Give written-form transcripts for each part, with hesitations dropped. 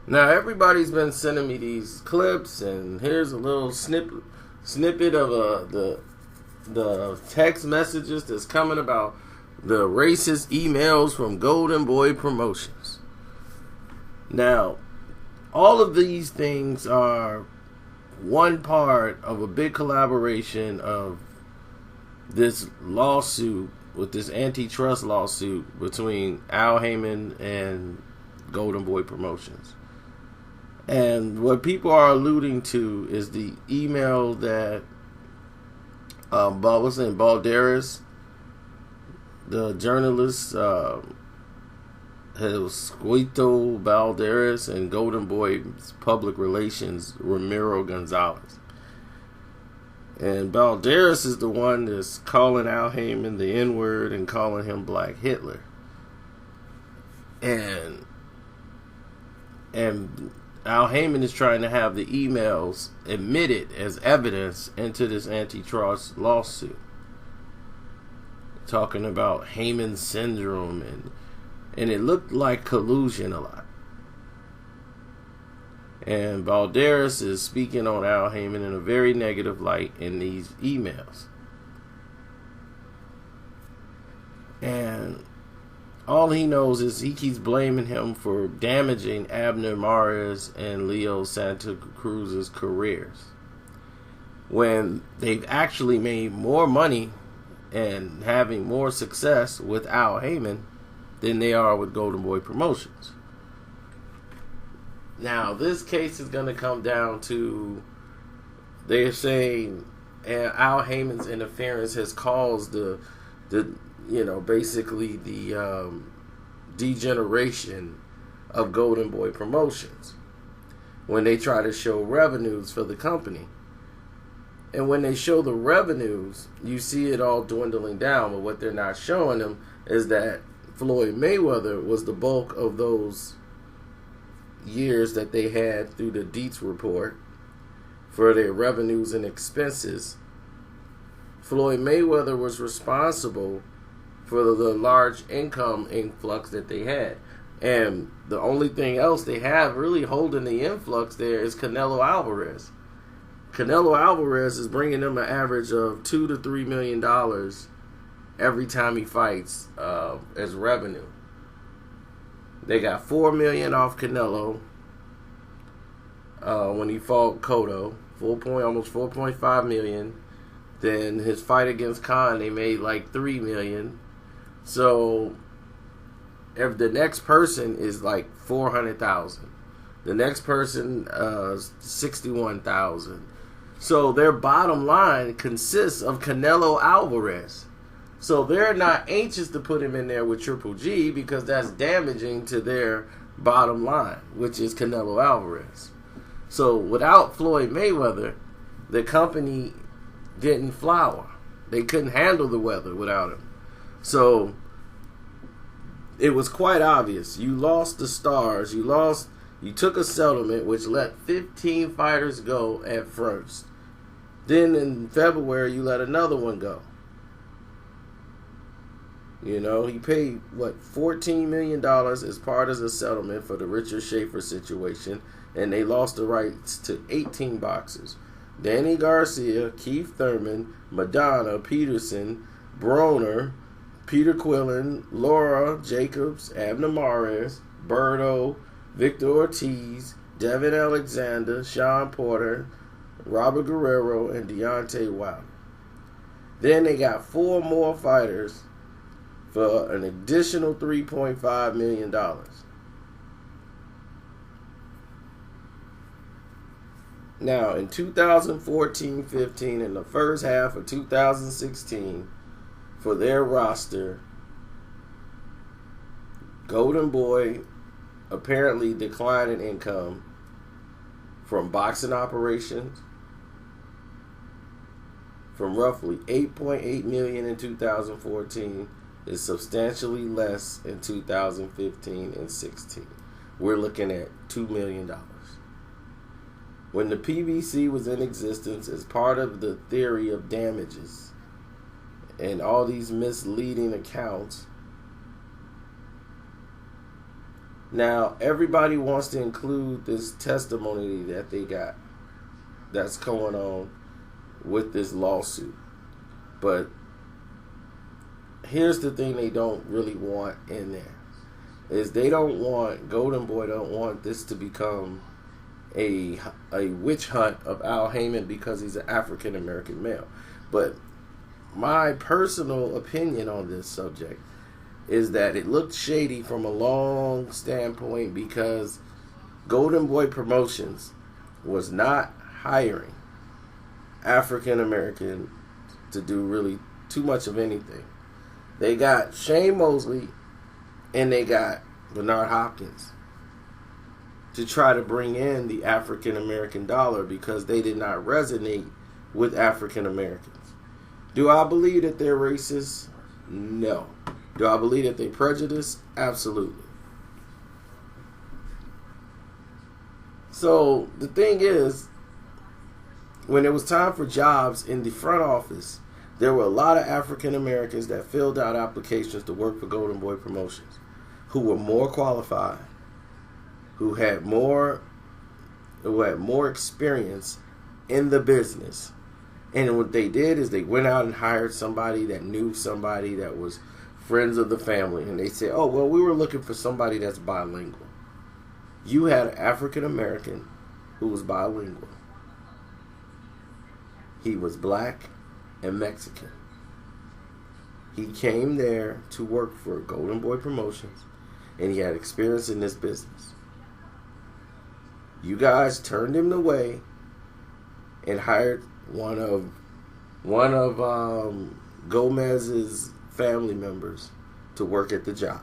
Now everybody's been sending me these clips, and here's a little snippet of the text messages that's coming about the racist emails from Golden Boy Promotions. Now, all of these things are one part of a big collaboration of this lawsuit, with this antitrust lawsuit between Al Heyman and Golden Boy Promotions. And what people are alluding to is the email that Balderas, the journalist, Esquito Balderas, and Golden Boy's public relations, Ramiro Gonzalez. And Balderas is the one that's calling Al Heyman the N-word and calling him Black Hitler. And Al Heyman is trying to have the emails admitted as evidence into this antitrust lawsuit, talking about Heyman syndrome, and it looked like collusion a lot. And Balderas is speaking on Al Heyman in a very negative light in these emails. And all he knows is he keeps blaming him for damaging Abner Mares and Leo Santa Cruz's careers, when they've actually made more money and having more success with Al Heyman than they are with Golden Boy Promotions. Now, this case is going to come down to, they're saying Al Heyman's interference has caused the basically the degeneration of Golden Boy Promotions when they try to show revenues for the company. And when they show the revenues, you see it all dwindling down. But what they're not showing them is that Floyd Mayweather was the bulk of those years that they had through the Dietz report for their revenues and expenses. Floyd Mayweather was responsible for the large income influx that they had. And the only thing else they have really holding the influx there is Canelo Alvarez. Canelo Alvarez is bringing them an average of $2 to $3 million every time he fights as revenue. They got $4 million off Canelo when he fought Cotto, almost $4.5 million. Then his fight against Khan, they made like $3 million. So if the next person is like $400,000, the next person $61,000. So their bottom line consists of Canelo Alvarez. So they're not anxious to put him in there with Triple G because that's damaging to their bottom line, which is Canelo Alvarez. So without Floyd Mayweather, the company didn't flower. They couldn't handle the weather without him. So it was quite obvious. You lost the stars. You took a settlement which let 15 fighters go at first. Then in February, you let another one go. You know, he paid, $14 million as part of the settlement for the Richard Schaefer situation, and they lost the rights to 18 boxers. Danny Garcia, Keith Thurman, Madonna, Peterson, Broner, Peter Quillen, Laura Jacobs, Abner Mares, Berto, Victor Ortiz, Devin Alexander, Sean Porter, Robert Guerrero, and Deontay Wilder. Then they got 4 more fighters for an additional $3.5 million. Now, in 2014-15, in the first half of 2016, for their roster, Golden Boy apparently declined in income from boxing operations from roughly $8.8 million in 2014 is substantially less in 2015 and 16. We're looking at $2 million. When the PBC was in existence as part of the theory of damages and all these misleading accounts, Now, everybody wants to include this testimony that they got that's going on with this lawsuit. But here's the thing they don't really want in there. Is they don't want, Golden Boy don't want this to become a witch hunt of Al Haymon because he's an African American male. But my personal opinion on this subject is that it looked shady from a long standpoint because Golden Boy Promotions was not hiring African American to do really too much of anything. They got Shane Mosley and they got Bernard Hopkins to try to bring in the African American dollar because they did not resonate with African Americans. Do I believe that they're racist? No. Do I believe that they're prejudiced? Absolutely. So the thing is, when it was time for jobs in the front office, there were a lot of African Americans that filled out applications to work for Golden Boy Promotions who were more qualified, who had more experience in the business. And what they did is they went out and hired somebody that knew somebody that was friends of the family. And they said, oh, well, we were looking for somebody that's bilingual. You had an African American who was bilingual. He was black and Mexican. He came there to work for Golden Boy Promotions, and he had experience in this business. You guys turned him away and hired one of Gomez's family members to work at the job.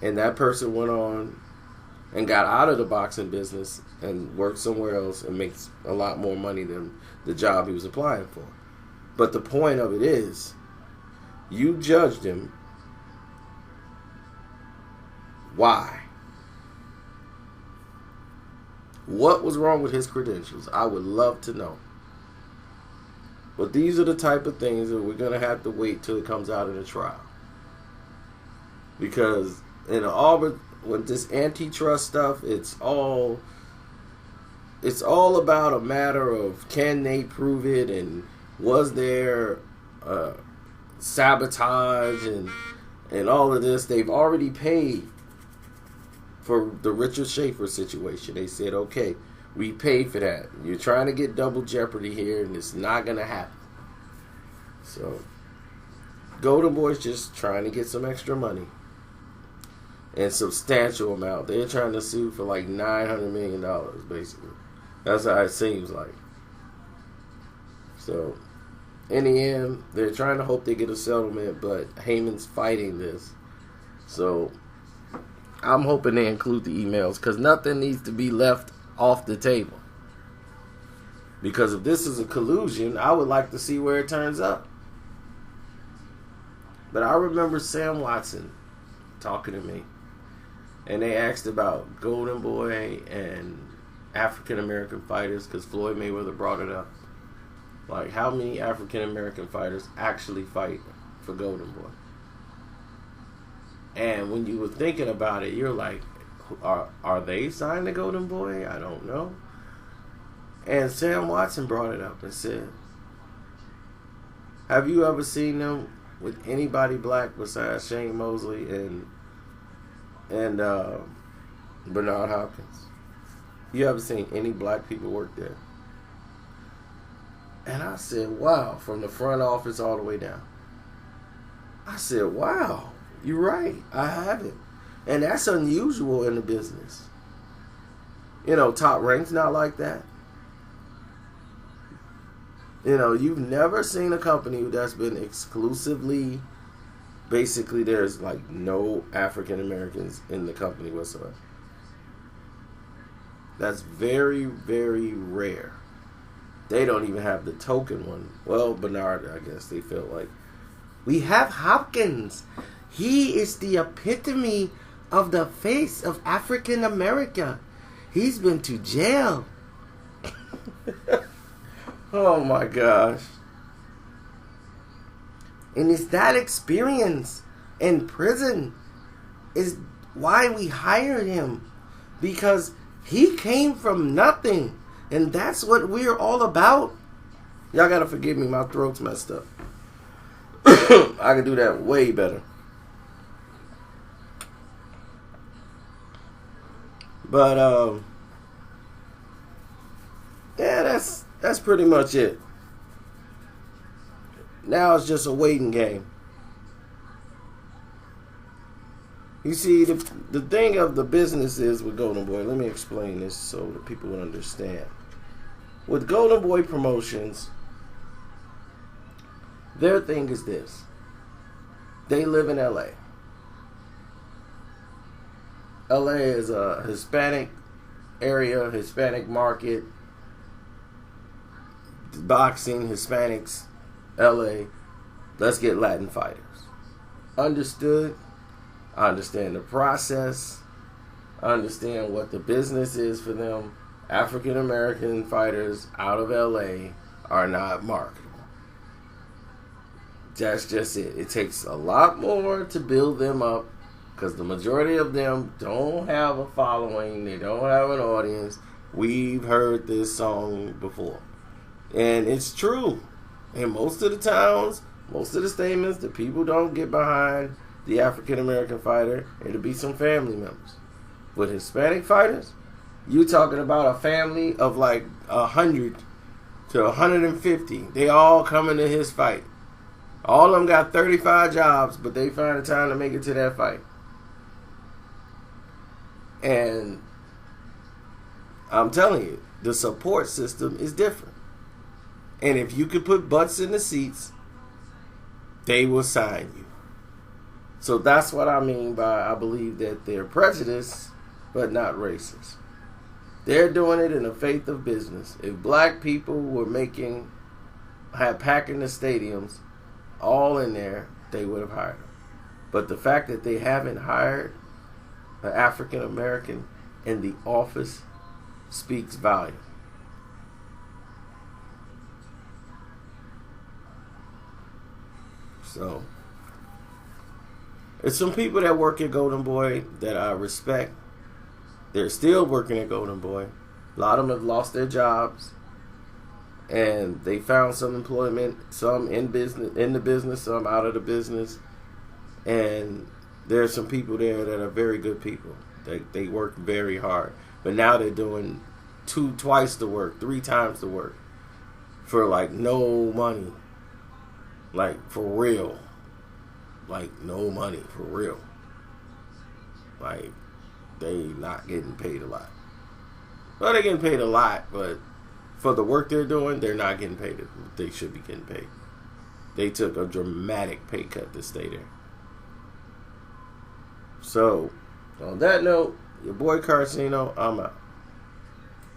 And that person went on and got out of the boxing business and worked somewhere else and makes a lot more money than the job he was applying for. But the point of it is, you judged him. Why? What was wrong with his credentials? I would love to know. But these are the type of things that we're going to have to wait till it comes out in a trial. Because in Auburn, with this antitrust stuff, it's all about a matter of can they prove it, and was there sabotage and all of this. They've already paid for the Richard Schaefer situation. They said, okay, we paid for that. You're trying to get double jeopardy here, and it's not going to happen. So, Golden Boy's just trying to get some extra money. And substantial amount. They're trying to sue for like $900 million, basically. That's how it seems like. So, in the end, they're trying to hope they get a settlement, but Haymon's fighting this. So, I'm hoping they include the emails, because nothing needs to be left off the table. Because if this is a collusion, I would like to see where it turns up. But I remember Sam Watson talking to me, and they asked about Golden Boy and African American fighters, because Floyd Mayweather brought it up. Like, how many African American fighters actually fight for Golden Boy? And when you were thinking about it, you're like, are they signed to Golden Boy? I don't know. And Sam Watson brought it up and said, have you ever seen them with anybody black besides Shane Mosley and Bernard Hopkins? You ever seen any black people work there? And I said, wow, from the front office all the way down. I said, wow, you're right, I haven't. And that's unusual in the business. You know, Top Rank's not like that. You know, you've never seen a company that's been exclusively, basically there's like no African Americans in the company whatsoever. That's very, very rare. They don't even have the token one. Well, Bernard, I guess they felt like, we have Hopkins. He is the epitome of the face of African America. He's been to jail. Oh my gosh. And it's that experience in prison is why we hired him. Because he came from nothing. And that's what we're all about. Y'all gotta forgive me, my throat's messed up. I can do that way better. But yeah, that's pretty much it. Now it's just a waiting game. You see, the thing of the business is with Golden Boy, let me explain this so that people will understand. With Golden Boy Promotions, their thing is this. They live in LA. LA is a Hispanic area, Hispanic market, boxing, Hispanics, LA. Let's get Latin fighters. Understood? I understand the process. I understand what the business is for them. African American fighters out of LA are not marketable. That's just it. It takes a lot more to build them up because the majority of them don't have a following. They don't have an audience. We've heard this song before. And it's true. In most of the towns, most of the statements, the people don't get behind the African American fighter. It'll be some family members. With Hispanic fighters, you're talking about a family of like 100 to 150. They all coming to his fight. All of them got 35 jobs, but they find the time to make it to that fight. And I'm telling you, the support system is different. And if you could put butts in the seats, they will sign you. So that's what I mean by I believe that they're prejudiced, but not racist. They're doing it in the faith of business. If black people were packing the stadiums all in there, they would have hired them. But the fact that they haven't hired an African American in the office speaks volume. So, there's some people that work at Golden Boy that I respect. They're still working at Golden Boy. A lot of them have lost their jobs, and they found some employment. Some in the business, some out of the business. And there's some people there that are very good people. They work very hard, but now they're doing twice the work, 3 times the work for like no money. Like, for real. Like, no money, for real. Like, they not getting paid a lot. Well, they're getting paid a lot, but for the work they're doing, they're not getting paid what they should be getting paid. They took a dramatic pay cut to stay there. So, on that note, your boy Carcino, I'm out.